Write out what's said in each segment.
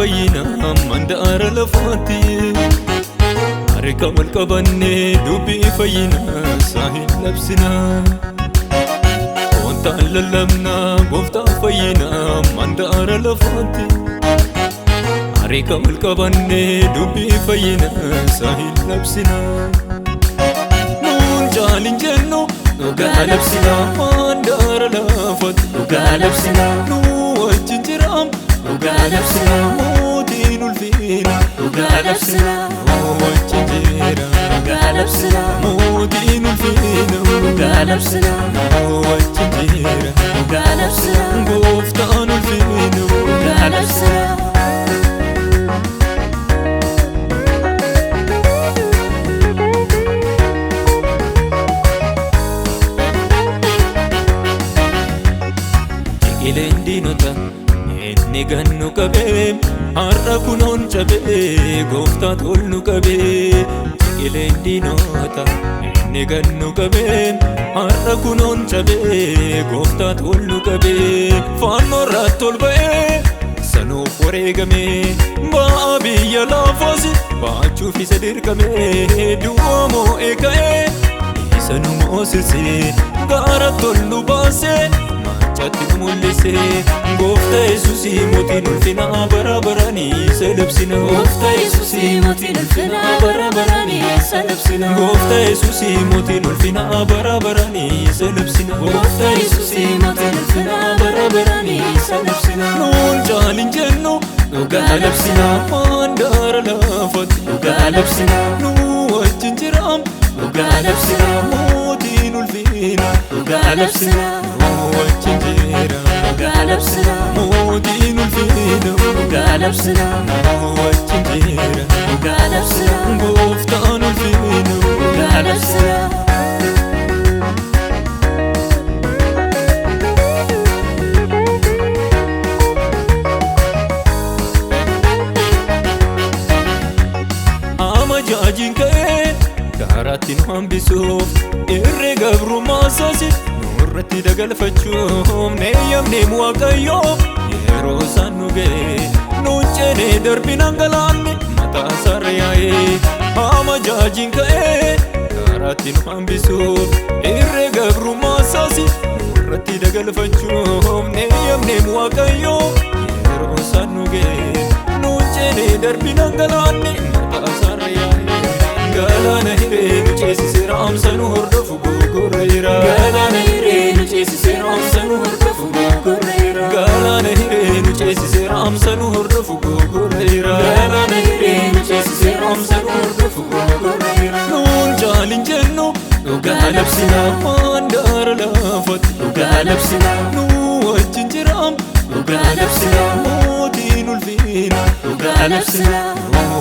fayyina mandaara lafaati harika wal qabannee dubbii fayyina saahin labsina wantaan lallabna gooftaa fayyina mandaara lafaati harika wal qabannee dubbii fayyina saahin labsina nuun jaalin jennu dhugaa labsina mandaara lafaati dhugaa labsina wajjin jiraam dhugaa labsina mootiin ulfiina dhugaa labsina wajjin jiraam dhugaa labsina mootiin ulfiina dhugaa labsina wajjin jiraam dhugaa labsina gooftaan ulfiina dhugaa labsina Ilendinota inni gannu qabee har'a kunoon cabee gooftaa tolnu qabee Ilendinota inni gannu qabee har'a kunoon cabee gooftaa tolnu qabee faannoo irratti ol ba'ee sanuuf wareegamee ba'a biyya lafaas baachuuf isa dirqamee du'a moo'ee ka'ee isa nu moosisee gaara tolnu baasee Chatti mul'ise gooftaa Yesuus mootiin ulfina bara baranii isa labsina gooftaa Yesuus mootiin ulfina bara baranii isa labsina gooftaa Yesuus mootiin ulfina bara baranii isa labsina gooftaa Yesuus mootiin ulfina bara baranii isa labsina nuun jaalin jennu dhugaa labsina mandaara lafaati dhugaa labsina nuu wajjin jiraam dhugaa labsina mootiin ulfina dhugaa labsina wajjin jiraam dhugaa labsina mootiin ulfiina dhugaa labsina wajjin jiraam dhugaa labsina gooftaan ulfiina dhugaa labsina Amajaajiin ka'ee gaaraatti nu hambisuuf irree gabrummaa saasi nurratti dagalfachuuf neeyyamnee waaqayyoo yeroo isaan nu ga'e nuun ceenee darbinaan galaanne mataa isaarra yaa'ee amajaajiin ka'ee gaaraatti nu hambisuuf irree gabrummaa saasi nurratti dagalfachuuf neeyyamnee waaqayyoo yeroo isaan nu ga'e nuun ceenee darbinaan galaanne mataa isaarra yaa'ee galaana hiree nu ceesisee raamsa nu hordofu gogorreera galaana hiree nu ceesisee raamsa nu hordofu gogorreera galaana hiree nu ceesisee raamsa nu hordofu gogorreera galaana hiree nu ceesisee raamsa nu hordofu gogorreera nuun jaalin jennu dhugaa labsina mandaara lafaati dhugaa labsina nuu wajjin jiraam dhugaa labsina mootiin ulfiina dhugaa labsina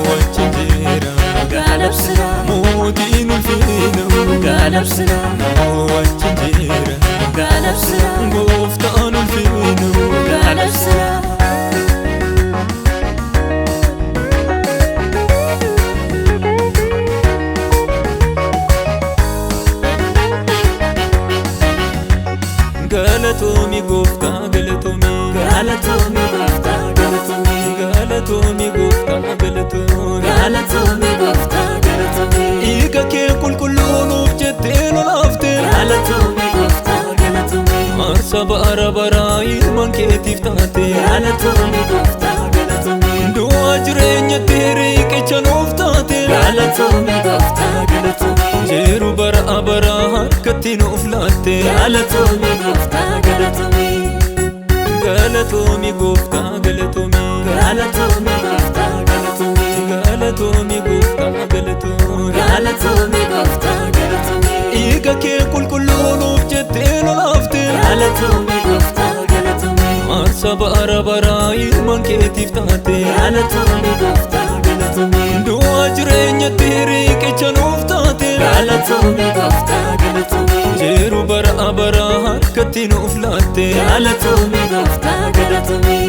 wajjin jiraam dhugaa labsina mootiin ulfiina dhugaa labsina wajjin jiraam dhugaa labsina gooftaan ulfiina dhugaa labsina Galatoomi gooftaa galatoomi galatoomi gooftaa galatoomi galatoomi gooftaa galatoomi galatoomi gooftaa galatoomi dhiiga kee qulqulluu nuuf jettee lolaaftee galatoomi gooftaa galatoomi aarsaa bara baraa ilmaan keetiif taate galatoomi gooftaa galatoomi du'a jireenyatti riqicha nuuf taate galatoomi gooftaa galatoomi jeeru bara baraa harkatti nuuf laatte galatoomi gooftaa galatoomi galatoomi gooftaa galatoomi galatoomi gooftaa galatoomi galatoomi gooftaa galatoomi galatoomi gooftaa galatoomi dhiiga kee qulqulluu nuuf jettee lolaafte galatoomi gooftaa galatoomi aarsaa bara baraa ilmaan keetiif taate galatoomi gooftaa galatoomi du'a jireenyatti riqicha nuuf taate galatoomi gooftaa galatoomi jeeru bara baraa harkatti nuuf laatte galatoomi gooftaa galatoomi